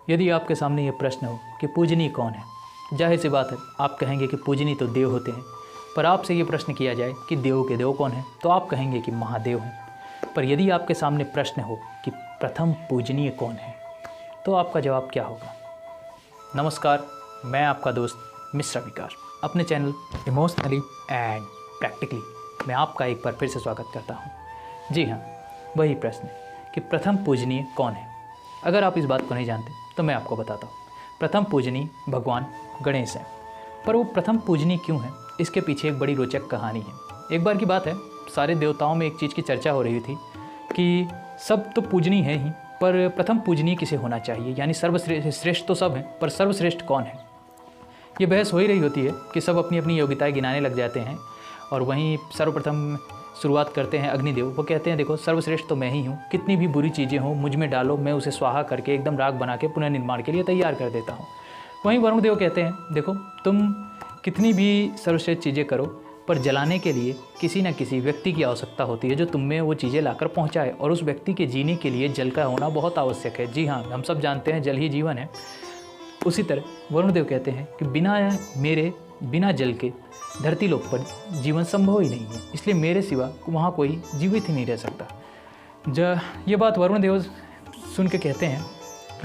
यदि आपके सामने ये प्रश्न हो कि पूजनीय कौन है, जाहिर सी बात है आप कहेंगे कि पूजनीय तो देव होते हैं। पर आपसे ये प्रश्न किया जाए कि देवों के देव कौन है, तो आप कहेंगे कि महादेव हैं। पर यदि आपके सामने प्रश्न हो कि प्रथम पूजनीय कौन है, तो आपका जवाब क्या होगा? नमस्कार, मैं आपका दोस्त मिश्रा विकास अपने चैनल इमोशनली एंड प्रैक्टिकली मैं आपका एक बार फिर से स्वागत करता हूँ। जी हाँ, वही प्रश्न कि प्रथम पूजनीय कौन है। अगर आप इस बात को नहीं जानते तो मैं आपको बताता हूँ। प्रथम पूजनीय भगवान गणेश हैं। पर वो प्रथम पूजनीय क्यों है, इसके पीछे एक बड़ी रोचक कहानी है। एक बार की बात है, सारे देवताओं में एक चीज़ की चर्चा हो रही थी कि सब तो पूजनीय है ही, पर प्रथम पूजनीय किसे होना चाहिए, यानी सर्वश्रेष्ठ तो सब हैं, पर सर्वश्रेष्ठ कौन है। ये बहस हो ही रही होती है कि सब अपनी अपनी योग्यताएं गिनाने लग जाते हैं और वहीं सर्वप्रथम शुरुआत करते हैं अग्निदेव। वो कहते हैं देखो सर्वश्रेष्ठ तो मैं ही हूँ, कितनी भी बुरी चीज़ें हों मुझ में डालो, मैं उसे स्वाहा करके एकदम राख बना के पुनर्निर्माण के लिए तैयार कर देता हूँ। वहीं वरुण देव कहते हैं देखो तुम कितनी भी सर्वश्रेष्ठ चीज़ें करो, पर जलाने के लिए किसी न किसी व्यक्ति की आवश्यकता होती है जो तुम में वो चीज़ें लाकर पहुँचाए, और उस व्यक्ति के जीने के लिए जल का होना बहुत आवश्यक है। जी हाँ, हम सब जानते हैं जल ही जीवन है। उसी तरह वरुण देव कहते हैं कि बिना जल के धरती लोक पर जीवन संभव ही नहीं है, इसलिए मेरे सिवा वहाँ कोई जीवित ही नहीं रह सकता। ये बात वरुण देव सुन के कहते हैं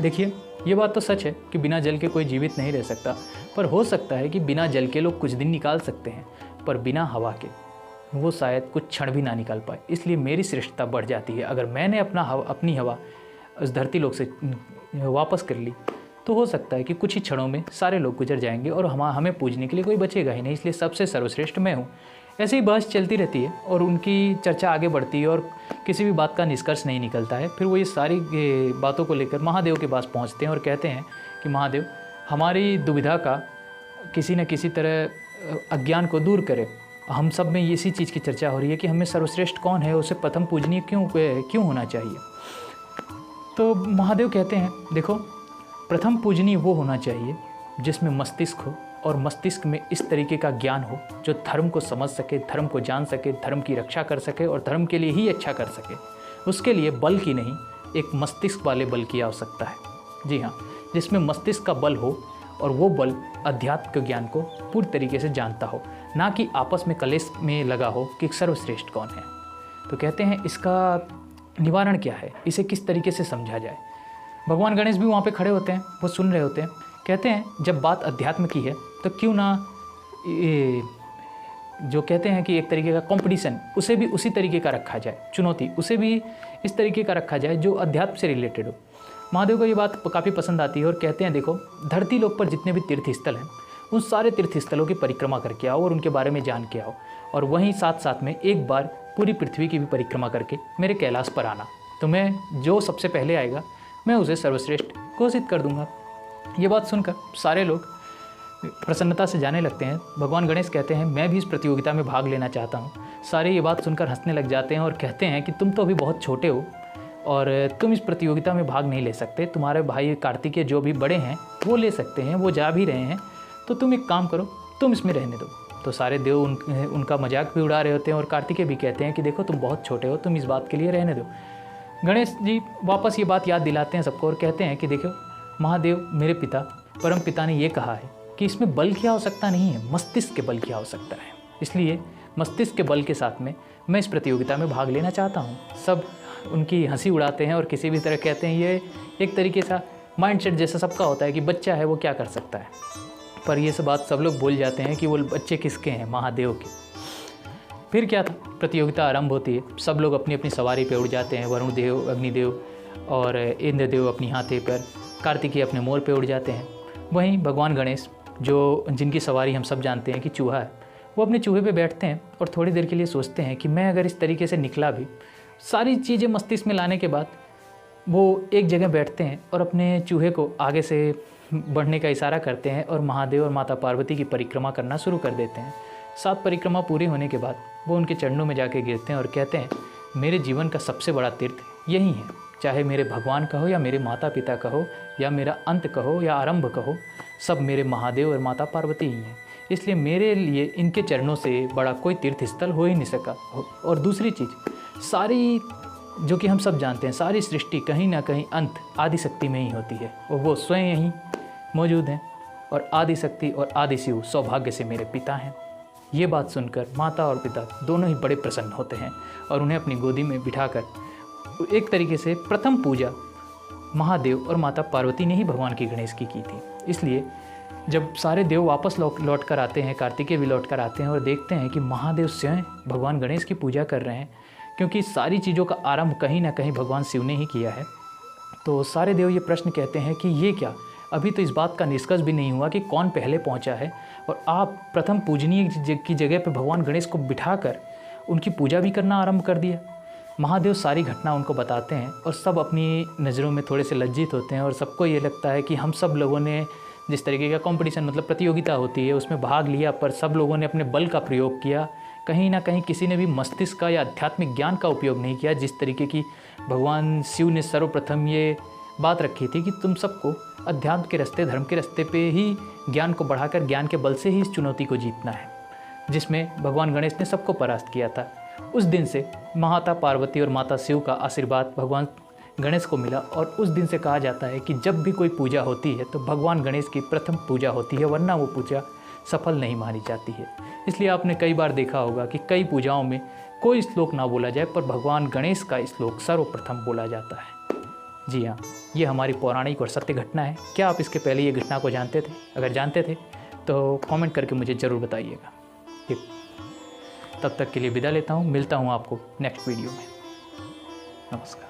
देखिए ये बात तो सच है कि बिना जल के कोई जीवित नहीं रह सकता, पर हो सकता है कि बिना जल के लोग कुछ दिन निकाल सकते हैं, पर बिना हवा के वो शायद कुछ क्षण भी ना निकाल पाए। इसलिए मेरी श्रेष्ठता बढ़ जाती है। अगर मैंने अपनी हवा उस धरती लोक से वापस कर ली तो हो सकता है कि कुछ ही क्षणों में सारे लोग गुजर जाएंगे और हमें पूजने के लिए कोई बचेगा ही नहीं, इसलिए सबसे सर्वश्रेष्ठ मैं हूँ। ऐसे ही बहस चलती रहती है और उनकी चर्चा आगे बढ़ती है और किसी भी बात का निष्कर्ष नहीं निकलता है। फिर वो ये सारी बातों को लेकर महादेव के पास पहुँचते हैं और कहते हैं कि महादेव, हमारी दुविधा का किसी न किसी तरह अज्ञान को दूर करे। हम सब में इसी चीज़ की चर्चा हो रही है कि हमें सर्वश्रेष्ठ कौन है, उसे प्रथम पूजनीय क्यों होना चाहिए। तो महादेव कहते हैं देखो प्रथम पूजनीय वो होना चाहिए जिसमें मस्तिष्क हो और मस्तिष्क में इस तरीके का ज्ञान हो जो धर्म को समझ सके, धर्म को जान सके, धर्म की रक्षा कर सके और धर्म के लिए ही अच्छा कर सके। उसके लिए बल की नहीं, एक मस्तिष्क वाले बल की आवश्यकता है। जी हाँ, जिसमें मस्तिष्क का बल हो और वो बल अध्यात्म के ज्ञान को पूरी तरीके से जानता हो, ना कि आपस में कलेश में लगा हो कि सर्वश्रेष्ठ कौन है। तो कहते हैं इसका निवारण क्या है, इसे किस तरीके से समझा जाए। भगवान गणेश भी वहाँ पे खड़े होते हैं, वो सुन रहे होते हैं। कहते हैं जब बात अध्यात्म की है तो क्यों ना जो कहते हैं कि एक तरीके का कंपटीशन, उसे भी उसी तरीके का रखा जाए, चुनौती उसे भी इस तरीके का रखा जाए जो अध्यात्म से रिलेटेड हो। महादेव को ये बात काफ़ी पसंद आती है और कहते हैं देखो धरती लोक पर जितने भी तीर्थ स्थल हैं उन सारे तीर्थ स्थलों की परिक्रमा करके आओ और उनके बारे में जान के आओ, और वहीं साथ साथ में एक बार पूरी पृथ्वी की भी परिक्रमा करके मेरे कैलाश पर आना। तो मैं जो सबसे पहले आएगा मैं उसे सर्वश्रेष्ठ घोषित कर दूंगा। ये बात सुनकर सारे लोग प्रसन्नता से जाने लगते हैं। भगवान गणेश कहते हैं मैं भी इस प्रतियोगिता में भाग लेना चाहता हूँ। सारे ये बात सुनकर हंसने लग जाते हैं और कहते हैं कि तुम तो अभी बहुत छोटे हो और तुम इस प्रतियोगिता में भाग नहीं ले सकते। तुम्हारे भाई कार्तिकेय जो भी बड़े हैं वो ले सकते हैं, वो जा भी रहे हैं, तो तुम एक काम करो, तुम इसमें रहने दो। तो सारे देव उनका मजाक भी उड़ा रहे होते हैं और कार्तिकेय भी कहते हैं कि देखो तुम बहुत छोटे हो, तुम इस बात के लिए रहने दो। गणेश जी वापस ये बात याद दिलाते हैं सबको और कहते हैं कि देखो महादेव, मेरे पिता परम पिता ने ये कहा है कि इसमें बल की आवश्यकता नहीं है, मस्तिष्क के बल की आवश्यकता है। इसलिए मस्तिष्क के बल के साथ में मैं इस प्रतियोगिता में भाग लेना चाहता हूँ। सब उनकी हंसी उड़ाते हैं और किसी भी तरह कहते हैं ये एक तरीके सा माइंडसेट जैसा सबका होता है कि बच्चा है वो क्या कर सकता है। पर ये सब बात सब लोग भूल जाते हैं कि वो बच्चे किसके हैं, महादेव के। फिर क्या था, प्रतियोगिता आरंभ होती है। सब लोग अपनी अपनी सवारी पे उड़ जाते हैं। वरुण देव, अग्निदेव और इंद्रदेव अपनी हाथी पर, कार्तिकेय अपने मोर पे उड़ जाते हैं। वहीं भगवान गणेश जिनकी सवारी हम सब जानते हैं कि चूहा है, वो अपने चूहे पे बैठते हैं और थोड़ी देर के लिए सोचते हैं कि मैं अगर इस तरीके से निकला भी, सारी चीज़ें मस्तिष्क में लाने के बाद वो एक जगह बैठते हैं और अपने चूहे को आगे से बढ़ने का इशारा करते हैं और महादेव और माता पार्वती की परिक्रमा करना शुरू कर देते हैं। 7 परिक्रमा पूरी होने के बाद वो उनके चरणों में जाके गिरते हैं और कहते हैं मेरे जीवन का सबसे बड़ा तीर्थ यही है, चाहे मेरे भगवान कहो या मेरे माता पिता कहो या मेरा अंत कहो या आरंभ कहो, सब मेरे महादेव और माता पार्वती ही हैं। इसलिए मेरे लिए इनके चरणों से बड़ा कोई तीर्थ स्थल हो ही नहीं सका। और दूसरी चीज़, सारी जो कि हम सब जानते हैं सारी सृष्टि कहीं ना कहीं अंत आदि शक्ति में ही होती है और वो स्वयं यहीं मौजूद हैं और आदि शक्ति और आदि शिव सौभाग्य से मेरे पिता हैं। ये बात सुनकर माता और पिता दोनों ही बड़े प्रसन्न होते हैं और उन्हें अपनी गोदी में बिठाकर एक तरीके से प्रथम पूजा महादेव और माता पार्वती ने ही भगवान की गणेश की थी। इसलिए जब सारे देव वापस लौट कर आते हैं, कार्तिकेय भी लौट कर आते हैं और देखते हैं कि महादेव स्वयं भगवान गणेश की पूजा कर रहे हैं, क्योंकि सारी चीज़ों का आरंभ कहीं ना कहीं भगवान शिव ने ही किया है, तो सारे देव ये प्रश्न कहते हैं कि ये क्या, अभी तो इस बात का निष्कर्ष भी नहीं हुआ कि कौन पहले पहुंचा है और आप प्रथम पूजनीय की जगह पर भगवान गणेश को बिठाकर उनकी पूजा भी करना आरंभ कर दिया। महादेव सारी घटना उनको बताते हैं और सब अपनी नज़रों में थोड़े से लज्जित होते हैं और सबको ये लगता है कि हम सब लोगों ने जिस तरीके का कंपटीशन मतलब प्रतियोगिता होती है उसमें भाग लिया, पर सब लोगों ने अपने बल का प्रयोग किया, कहीं ना कहीं किसी ने भी मस्तिष्क का या आध्यात्मिक ज्ञान का उपयोग नहीं किया। जिस तरीके की भगवान शिव ने सर्वप्रथम ये बात रखी थी कि तुम सबको अध्यात्म के रास्ते, धर्म के रास्ते पे ही ज्ञान को बढ़ाकर ज्ञान के बल से ही इस चुनौती को जीतना है, जिसमें भगवान गणेश ने सबको परास्त किया था। उस दिन से माता पार्वती और माता शिव का आशीर्वाद भगवान गणेश को मिला और उस दिन से कहा जाता है कि जब भी कोई पूजा होती है तो भगवान गणेश की प्रथम पूजा होती है, वरना वो पूजा सफल नहीं मानी जाती है। इसलिए आपने कई बार देखा होगा कि कई पूजाओं में कोई श्लोक ना बोला जाए पर भगवान गणेश का श्लोक सर्वप्रथम बोला जाता है। जी हाँ, ये हमारी पौराणिक और सत्य घटना है। क्या आप इसके पहले ये घटना को जानते थे? अगर जानते थे तो कमेंट करके मुझे ज़रूर बताइएगा। तब तक के लिए विदा लेता हूँ, मिलता हूँ आपको नेक्स्ट वीडियो में। नमस्कार।